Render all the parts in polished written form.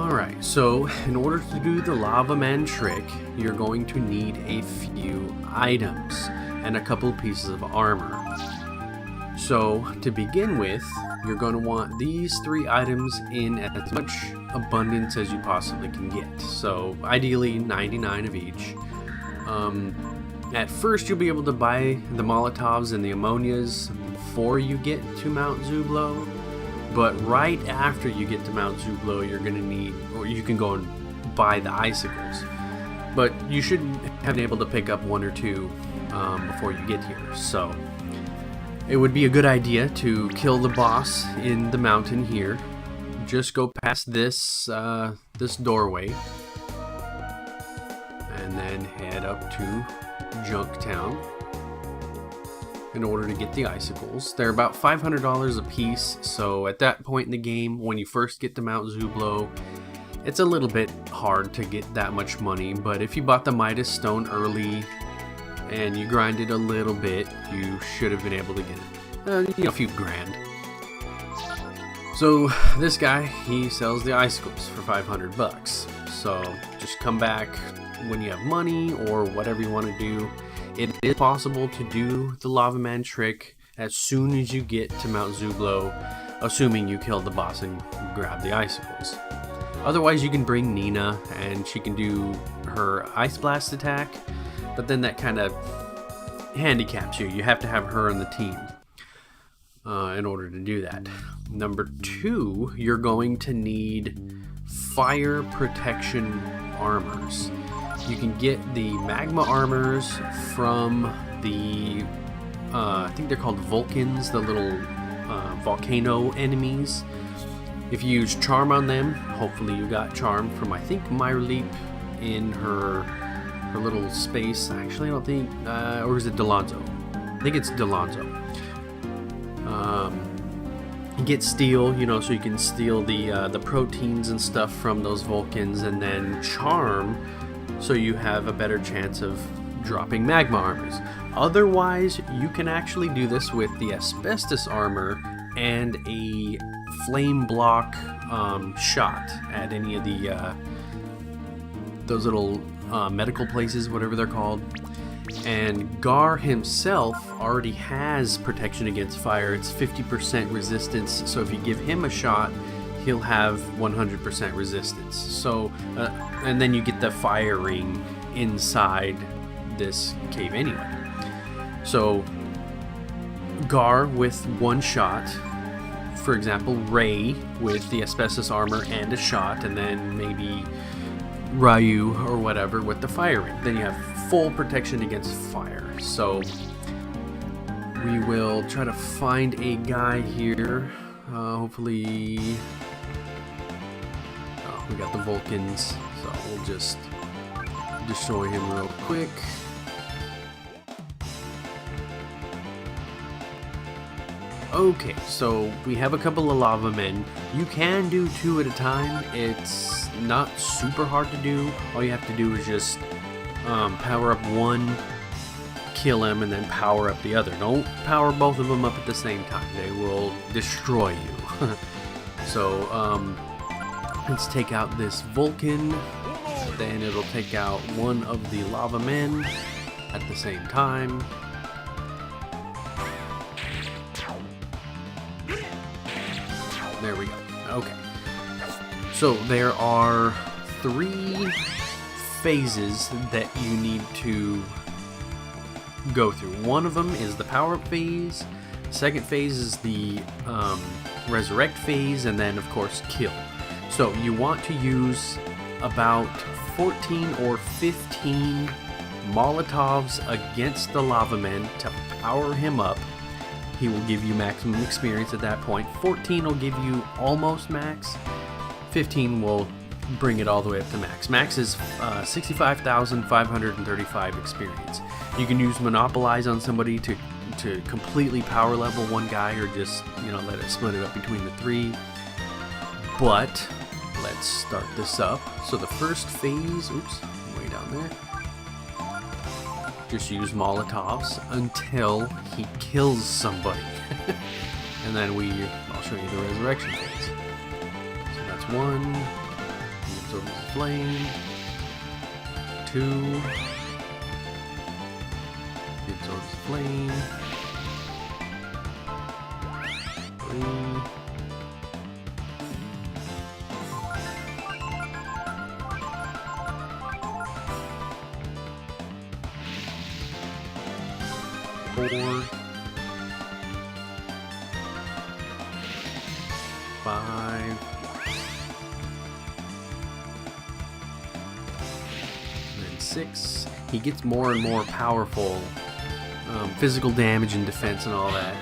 Alright, so in order to do the Lavaman trick, you're going to need a few items and a couple pieces of armor. So to begin with, you're going to want these 3 items in as much abundance as you possibly can get. So ideally 99 of each. At first you'll be able to buy the molotovs and the ammonias before you get to Mount Zublo. But right after you get to Mount Zublo, you're going to need, or you can go and buy the Icicles. But you should have been able to pick up 1 or 2 before you get here. So it would be a good idea to kill the boss in the mountain here. Just go past this this doorway, and then head up to Junktown in order to get the Icicles. They're about $500 a piece, so at that point in the game, when you first get to Mount Zublo, it's a little bit hard to get that much money, but if you bought the Midas Stone early and you grinded a little bit, you should have been able to get a few grand. So this guy, he sells the Icicles for 500 bucks. So just come back when you have money or whatever you want to do. It is possible to do the Lavaman trick as soon as you get to Mount Zublo, assuming you kill the boss and grab the Icicles. Otherwise, you can bring Nina and she can do her Iceblast attack, but then that kind of handicaps you. You have to have her on the team in order to do that. Number 2, you're going to need fire protection armors. You can get the magma armors from the, I think they're called Vulcans, the little volcano enemies. If you use charm on them, hopefully you got charm from, I think, Myrleap in her little space. Actually, I don't think, or is it Delonzo? I think it's Delonzo. Get steel, so you can steal the proteins and stuff from those Vulcans, and then charm, so you have a better chance of dropping magma armors. Otherwise, you can actually do this with the asbestos armor and a flame block shot at any of the those little medical places, whatever they're called. And Gar himself already has protection against fire. It's 50% resistance, so if you give him a shot, he'll have 100% resistance. So, and then you get the fire ring inside this cave anyway. So, Gar with 1 shot, for example, Ray with the asbestos armor and a shot, and then maybe Ryu or whatever with the fire ring. Then you have full protection against fire. So we will try to find a guy here. Hopefully, we got the Vulcans, so we'll just destroy him real quick. Okay, so we have a couple of lava men. You can do 2 at a time. It's not super hard to do. All you have to do is just power up one, kill him, and then power up the other. Don't power both of them up at the same time. They will destroy you. So let's take out this Vulcan. Then it'll take out one of the lava men at the same time. There we go. Okay. So there are 3 phases that you need to go through. One of them is the power-up phase. The second phase is the resurrect phase, and then of course kill. So you want to use about 14 or 15 molotovs against the Lavaman to power him up. He will give you maximum experience at that point. 14 will give you almost max. 15 will bring it all the way up to max. Max is 65,535 experience. You can use Monopolize on somebody to completely power level one guy, or just, let it split it up between the 3. But let's start this up. So the first phase, oops, way down there. Just use molotovs until he kills somebody. And then I'll show you the resurrection phase. So that's 1, Absorbs the flame. 2. He absorbs the flame. 3. 4. 5. And then 6. He gets more and more powerful physical damage and defense and all that.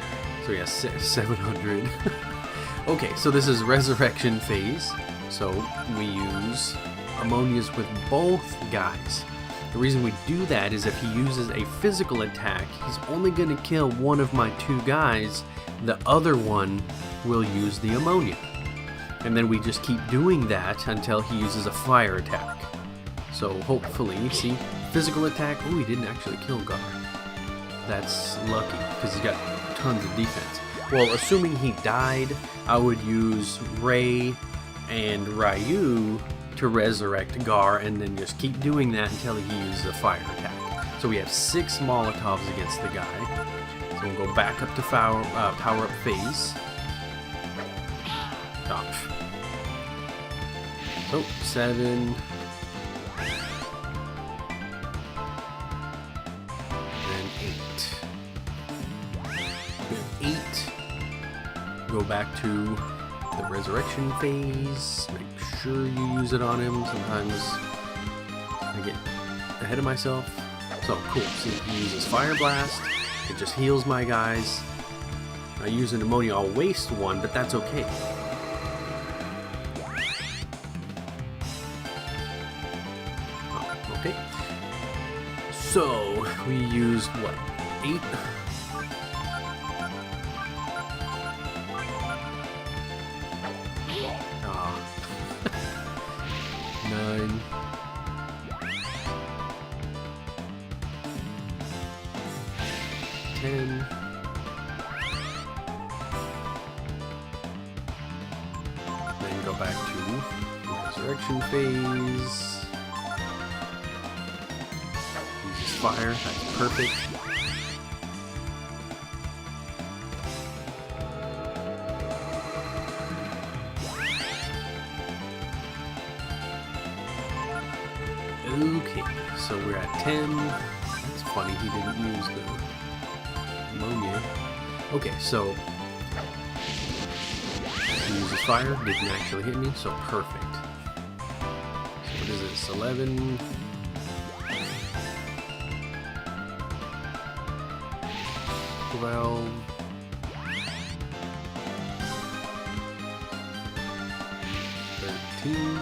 So yeah, 700. Okay, so this is resurrection phase. So we use ammonias with both guys. The reason we do that is if he uses a physical attack, he's only going to kill one of my 2 guys. The other one will use the ammonia. And then we just keep doing that until he uses a fire attack. So hopefully, see, physical attack. Oh, he didn't actually kill Gar. That's lucky, because he's got tons of defense. Well, assuming he died, I would use Ray and Ryu to resurrect Gar, and then just keep doing that until he uses a fire attack. So we have 6 Molotovs against the guy. So we'll go back up to power up phase. Oh, 7. And 8. 8. Go back to the resurrection phase. Make sure you use it on him. Sometimes I get ahead of myself. So cool. So he uses Fire Blast. It just heals my guys. I use an ammonia. I'll waste 1, but that's okay. Okay. So we used what? 8. Ah. 9. 10. Then go back to resurrection phase. Uses fire, that's perfect. Okay, so we're at 10. That's funny, he didn't use the ammonia. Okay, so he uses fire, didn't actually hit me, so perfect. So what is this? 11. 12. 13.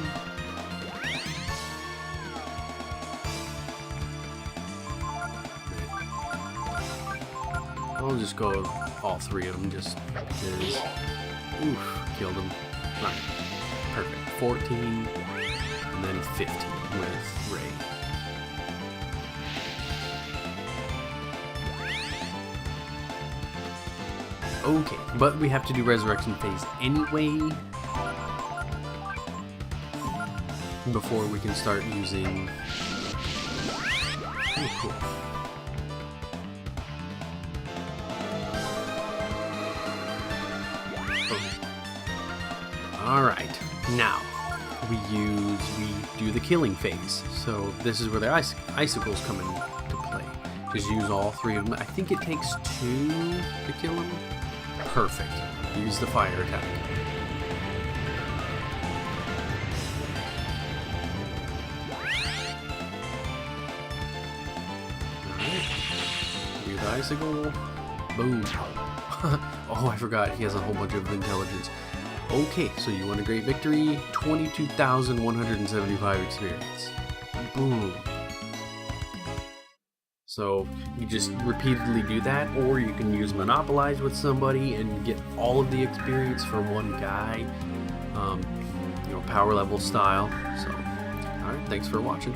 I'll just go with all 3 of them just because. Oof, killed him. Alright, perfect. 14, and then 15 with Ray. Okay, but we have to do resurrection phase anyway before we can start using. Oh, cool. Alright, now we do the killing phase. So this is where the icicles come into play. Just use all 3 of them. I think it takes 2 to kill him. Perfect. Use the fire attack. Alright. Do the icicle. Boom. Oh, I forgot. He has a whole bunch of intelligence. Okay, so you won a great victory, 22,175 experience. Boom. So you just repeatedly do that, or you can use Monopolize with somebody and get all of the experience from one guy, power level style. So, alright, thanks for watching.